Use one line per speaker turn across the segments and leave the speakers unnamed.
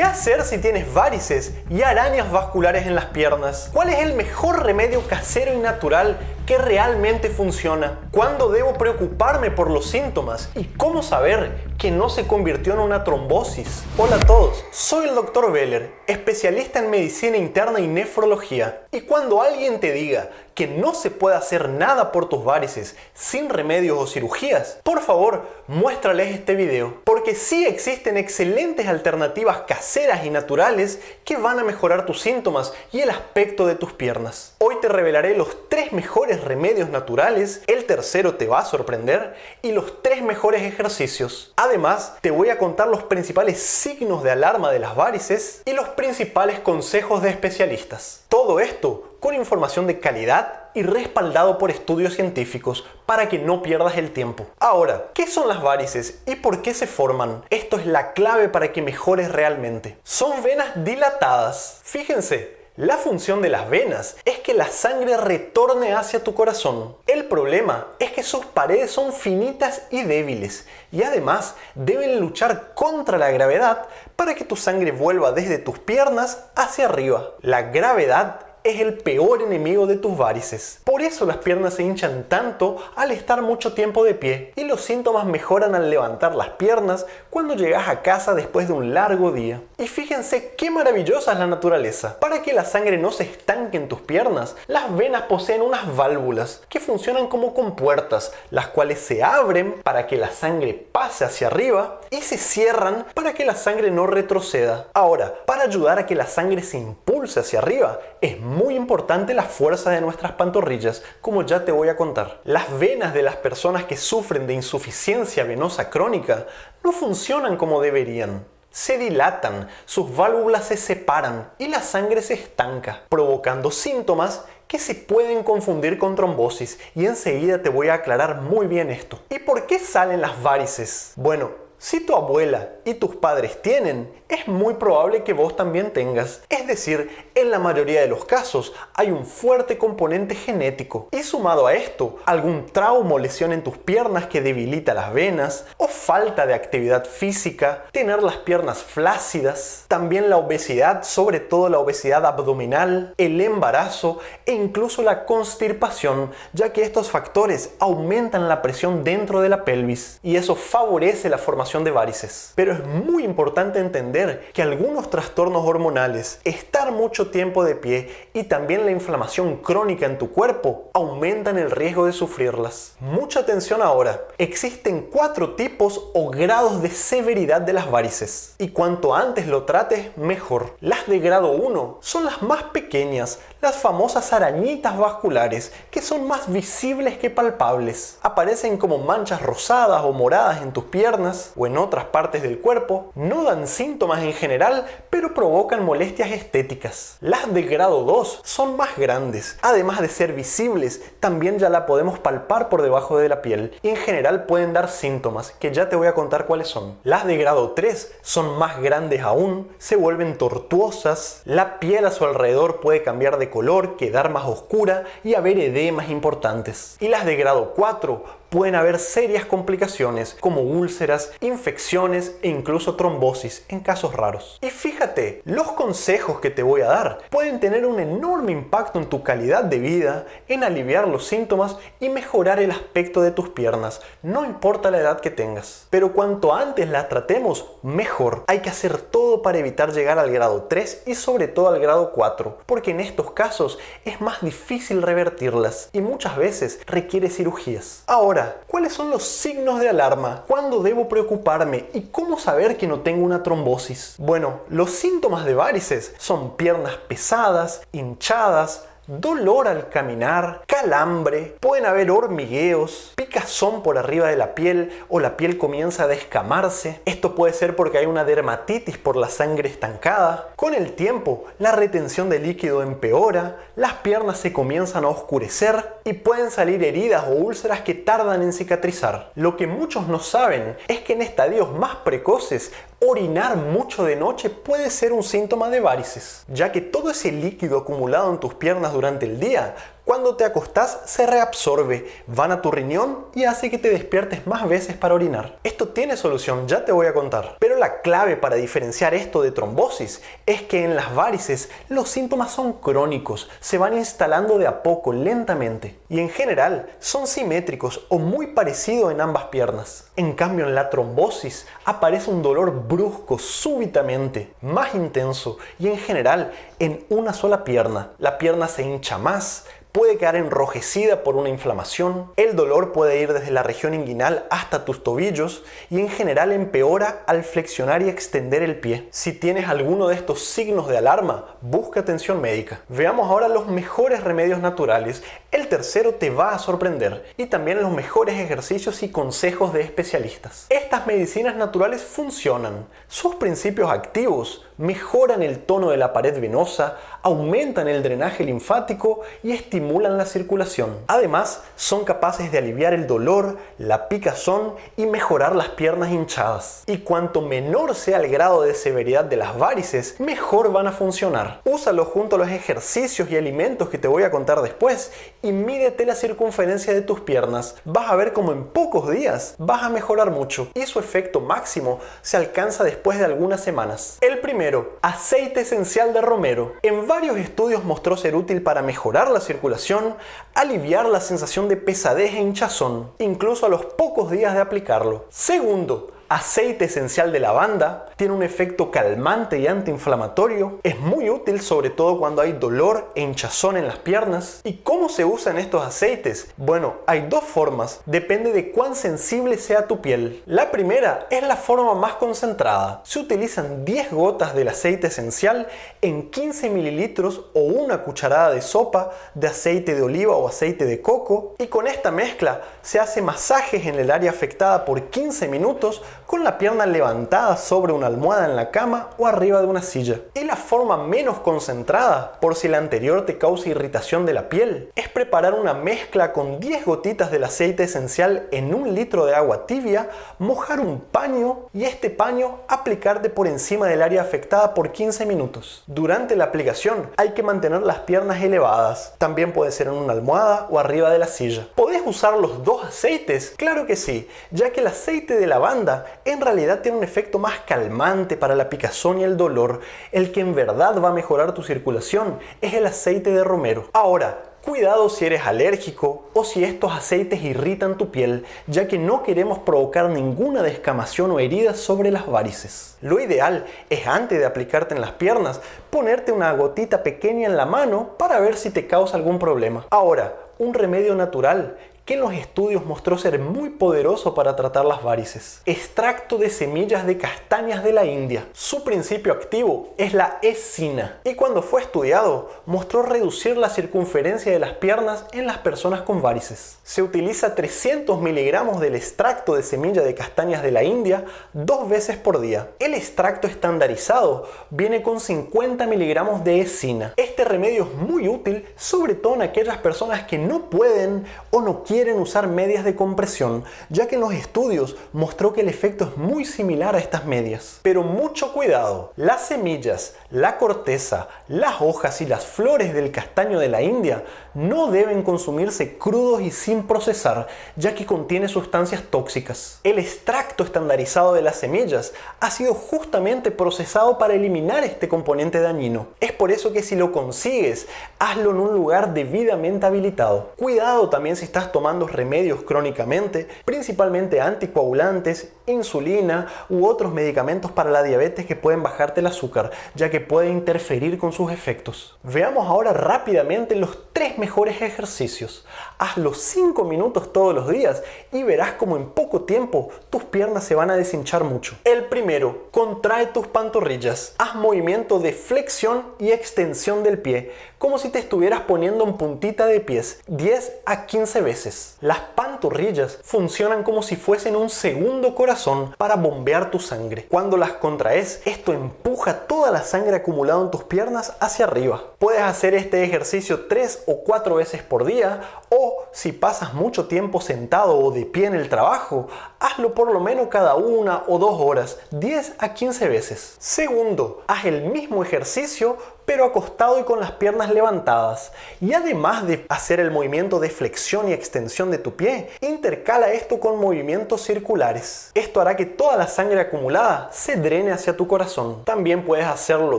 ¿Qué hacer si tienes varices y arañas vasculares en las piernas? ¿Cuál es el mejor remedio casero y natural que realmente funciona? ¿Cuándo debo preocuparme por los síntomas? ¿Y cómo saber que no se convirtió en una trombosis? Hola a todos, soy el Dr. Beller, especialista en medicina interna y nefrología. Y cuando alguien te diga que no se puede hacer nada por tus varices sin remedios o cirugías, por favor, muéstrales este video, porque sí existen excelentes alternativas caseras y naturales que van a mejorar tus síntomas y el aspecto de tus piernas. Hoy te revelaré los 3 mejores remedios naturales, el tercero te va a sorprender, y los 3 mejores ejercicios. Además, te voy a contar los principales signos de alarma de las varices y los principales consejos de especialistas. Todo esto con información de calidad y respaldado por estudios científicos para que no pierdas el tiempo. Ahora, ¿qué son las varices y por qué se forman? Esto es la clave para que mejores realmente. Son venas dilatadas. Fíjense, la función de las venas es que la sangre retorne hacia tu corazón. El problema es que sus paredes son finitas y débiles y además deben luchar contra la gravedad para que tu sangre vuelva desde tus piernas hacia arriba. La gravedad es el peor enemigo de tus varices. Por eso las piernas se hinchan tanto al estar mucho tiempo de pie y los síntomas mejoran al levantar las piernas cuando llegas a casa después de un largo día. Y fíjense qué maravillosa es la naturaleza. Para que la sangre no se estanque en tus piernas, las venas poseen unas válvulas que funcionan como compuertas, las cuales se abren para que la sangre pase hacia arriba y se cierran para que la sangre no retroceda. Ahora, para ayudar a que la sangre se impulse hacia arriba, es muy importante la fuerza de nuestras pantorrillas, como ya te voy a contar. Las venas de las personas que sufren de insuficiencia venosa crónica no funcionan como deberían. Se dilatan, sus válvulas se separan y la sangre se estanca, provocando síntomas que se pueden confundir con trombosis, y enseguida te voy a aclarar muy bien esto. ¿Y por qué salen las varices? Bueno, si tu abuela y tus padres tienen, es muy probable que vos también tengas. Es decir, en la mayoría de los casos hay un fuerte componente genético. Y sumado a esto, algún trauma o lesión en tus piernas que debilita las venas, o falta de actividad física, tener las piernas flácidas, también la obesidad, sobre todo la obesidad abdominal, el embarazo e incluso la constipación, ya que estos factores aumentan la presión dentro de la pelvis y eso favorece la formación de varices. Pero es muy importante entender que algunos trastornos hormonales, estar mucho tiempo de pie y también la inflamación crónica en tu cuerpo aumentan el riesgo de sufrirlas. Mucha atención ahora. Existen 4 tipos o grados de severidad de las varices y cuanto antes lo trates, mejor. Las de grado 1 son las más pequeñas, las famosas arañitas vasculares, que son más visibles que palpables. Aparecen como manchas rosadas o moradas en tus piernas o en otras partes del cuerpo, no dan síntomas en general, pero provocan molestias estéticas. Las de grado 2 son más grandes, además de ser visibles, también ya la podemos palpar por debajo de la piel y en general pueden dar síntomas, que ya te voy a contar cuáles son. Las de grado 3 son más grandes aún, se vuelven tortuosas, la piel a su alrededor puede cambiar de color, quedar más oscura y haber edemas importantes. Y las de grado 4 pueden haber serias complicaciones como úlceras, infecciones e incluso trombosis en casos raros. Y fíjate, los consejos que te voy a dar pueden tener un enorme impacto en tu calidad de vida, en aliviar los síntomas y mejorar el aspecto de tus piernas, no importa la edad que tengas. Pero cuanto antes la tratemos, mejor. Hay que hacer todo para evitar llegar al grado 3 y sobre todo al grado 4, porque en estos casos es más difícil revertirlas y muchas veces requiere cirugías. Ahora, ¿cuáles son los signos de alarma? ¿Cuándo debo preocuparme? ¿Y cómo saber que no tengo una trombosis? Bueno, los síntomas de varices son piernas pesadas, hinchadas, dolor al caminar, calambre, pueden haber hormigueos, picazón por arriba de la piel o la piel comienza a descamarse. Esto puede ser porque hay una dermatitis por la sangre estancada. Con el tiempo, la retención de líquido empeora, las piernas se comienzan a oscurecer y pueden salir heridas o úlceras que tardan en cicatrizar. Lo que muchos no saben es que en estadios más precoces, orinar mucho de noche puede ser un síntoma de varices, ya que todo ese líquido acumulado en tus piernas durante el día Cuando te acostás se reabsorbe, van a tu riñón y hace que te despiertes más veces para orinar. Esto tiene solución, ya te voy a contar. Pero la clave para diferenciar esto de trombosis es que en las varices los síntomas son crónicos, se van instalando de a poco, lentamente. Y en general son simétricos o muy parecidos en ambas piernas. En cambio en la trombosis aparece un dolor brusco, súbitamente, más intenso y en general en una sola pierna. La pierna se hincha más, puede quedar enrojecida por una inflamación, el dolor puede ir desde la región inguinal hasta tus tobillos y en general empeora al flexionar y extender el pie. Si tienes alguno de estos signos de alarma, busca atención médica. Veamos ahora los mejores remedios naturales. El tercero te va a sorprender y también los mejores ejercicios y consejos de especialistas. Estas medicinas naturales funcionan. Sus principios activos mejoran el tono de la pared venosa, aumentan el drenaje linfático y estimulan la circulación. Además, son capaces de aliviar el dolor, la picazón y mejorar las piernas hinchadas. Y cuanto menor sea el grado de severidad de las varices, mejor van a funcionar. Úsalo junto a los ejercicios y alimentos que te voy a contar después y mídete la circunferencia de tus piernas. Vas a ver cómo en pocos días vas a mejorar mucho y su efecto máximo se alcanza después de algunas semanas. El primero, aceite esencial de romero. En varios estudios mostró ser útil para mejorar la circulación, aliviar la sensación de pesadez e hinchazón, incluso a los pocos días de aplicarlo. Segundo, aceite esencial de lavanda. Tiene un efecto calmante y antiinflamatorio. Es muy útil sobre todo cuando hay dolor e hinchazón en las piernas. ¿Y cómo se usan estos aceites? Bueno, hay dos formas. Depende de cuán sensible sea tu piel. La primera es la forma más concentrada. Se utilizan 10 gotas del aceite esencial en 15 mililitros o una cucharada de sopa de aceite de oliva o aceite de coco. Y con esta mezcla se hace masajes en el área afectada por 15 minutos con la pierna levantada sobre una almohada en la cama o arriba de una silla. Y la forma menos concentrada, por si la anterior te causa irritación de la piel, es preparar una mezcla con 10 gotitas del aceite esencial en 1 litro de agua tibia, mojar un paño y este paño aplicarte por encima del área afectada por 15 minutos. Durante la aplicación hay que mantener las piernas elevadas. También puede ser en una almohada o arriba de la silla. ¿Podés usar los dos aceites? Claro que sí, ya que el aceite de lavanda en realidad tiene un efecto más calmante para la picazón y el dolor. El que en verdad va a mejorar tu circulación es el aceite de romero. Ahora, cuidado si eres alérgico o si estos aceites irritan tu piel, ya que no queremos provocar ninguna descamación o herida sobre las varices. Lo ideal es antes de aplicarte en las piernas, ponerte una gotita pequeña en la mano para ver si te causa algún problema. Ahora, un remedio natural que en los estudios mostró ser muy poderoso para tratar las varices. Extracto de semillas de castañas de la India. Su principio activo es la escina y cuando fue estudiado mostró reducir la circunferencia de las piernas en las personas con varices. Se utiliza 300 miligramos del extracto de semilla de castañas de la India 2 veces por día. El extracto estandarizado viene con 50 miligramos de escina. Este remedio es muy útil sobre todo en aquellas personas que no pueden o no quieren usar medias de compresión, ya que en los estudios mostró que el efecto es muy similar a estas medias. Pero mucho cuidado, las semillas, la corteza, las hojas y las flores del castaño de la India no deben consumirse crudos y sin procesar, ya que contiene sustancias tóxicas. El extracto estandarizado de las semillas ha sido justamente procesado para eliminar este componente dañino. Es por eso que si lo consigues, hazlo en un lugar debidamente habilitado. Cuidado también si estás tomando remedios crónicamente, principalmente anticoagulantes, insulina u otros medicamentos para la diabetes que pueden bajarte el azúcar, ya que puede interferir con sus efectos. Veamos ahora rápidamente los 3 mejores ejercicios. Hazlos 5 minutos todos los días y verás como en poco tiempo tus piernas se van a deshinchar mucho. El primero, contrae tus pantorrillas. Haz movimiento de flexión y extensión del pie, como si te estuvieras poniendo en puntita de pies, 10 a 15 veces. Las pantorrillas funcionan como si fuesen un segundo corazón para bombear tu sangre. Cuando las contraes, esto empuja toda la sangre acumulada en tus piernas hacia arriba. Puedes hacer este ejercicio 3 o 4 veces por día, o si pasas mucho tiempo sentado o de pie en el trabajo, hazlo por lo menos cada 1 o 2 horas, 10 a 15 veces. Segundo, haz el mismo ejercicio pero acostado y con las piernas levantadas. Y además de hacer el movimiento de flexión y extensión de tu pie, intercala esto con movimientos circulares. Esto hará que toda la sangre acumulada se drene hacia tu corazón. También puedes hacerlo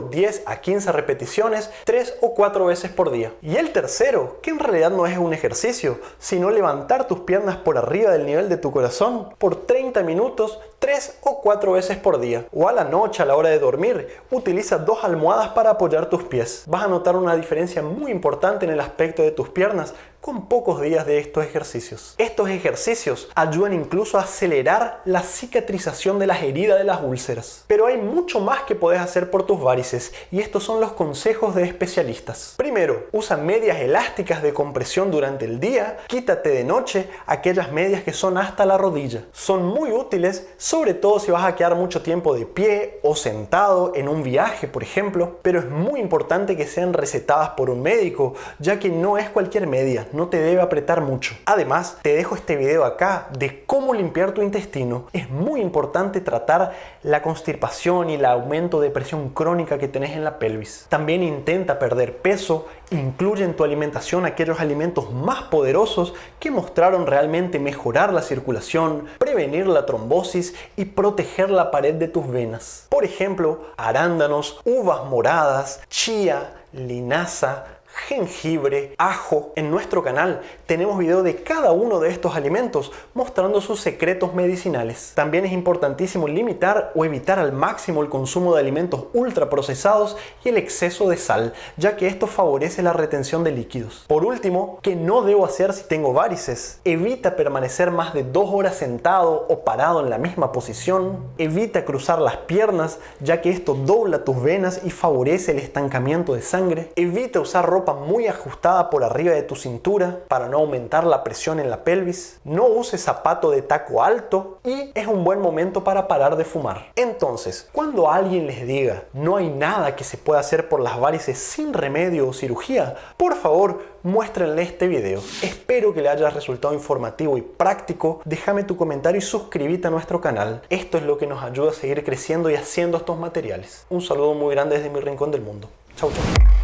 10 a 15 repeticiones 3 o 4 veces por día. Y el tercero, que en realidad no es un ejercicio, sino levantar tus piernas por arriba del nivel de tu corazón por 30 minutos 3 o 4 veces por día. O a la noche, a la hora de dormir, utiliza 2 almohadas para apoyar tus pies. Vas a notar una diferencia muy importante en el aspecto de tus piernas con pocos días de estos ejercicios. Estos ejercicios ayudan incluso a acelerar la cicatrización de las heridas de las úlceras. Pero hay mucho más que puedes hacer por tus varices y estos son los consejos de especialistas. Primero, usa medias elásticas de compresión durante el día. Quítate de noche aquellas medias que son hasta la rodilla. Son muy útiles, sobre todo si vas a quedar mucho tiempo de pie o sentado en un viaje, por ejemplo, pero es muy importante que sean recetadas por un médico, ya que no es cualquier media. No te debe apretar mucho. Además, te dejo este video acá de cómo limpiar tu intestino. Es muy importante tratar la constipación y el aumento de presión crónica que tenés en la pelvis. También intenta perder peso. Incluye en tu alimentación aquellos alimentos más poderosos que mostraron realmente mejorar la circulación, prevenir la trombosis y proteger la pared de tus venas. Por ejemplo, arándanos, uvas moradas, chía, linaza, jengibre, ajo. En nuestro canal tenemos video de cada uno de estos alimentos mostrando sus secretos medicinales. También es importantísimo limitar o evitar al máximo el consumo de alimentos ultraprocesados y el exceso de sal, ya que esto favorece la retención de líquidos. Por último, ¿qué no debo hacer si tengo varices? Evita permanecer más de 2 horas sentado o parado en la misma posición. Evita cruzar las piernas, ya que esto dobla tus venas y favorece el estancamiento de sangre. Evita usar ropa muy ajustada por arriba de tu cintura para no aumentar la presión en la pelvis. No uses zapato de taco alto y es un buen momento para parar de fumar. Entonces, cuando alguien les diga no hay nada que se pueda hacer por las varices sin remedio o cirugía, por favor, muéstrenle este video. Espero que le haya resultado informativo y práctico. Déjame tu comentario y suscríbete a nuestro canal. Esto es lo que nos ayuda a seguir creciendo y haciendo estos materiales. Un saludo muy grande desde mi rincón del mundo. Chau, chau.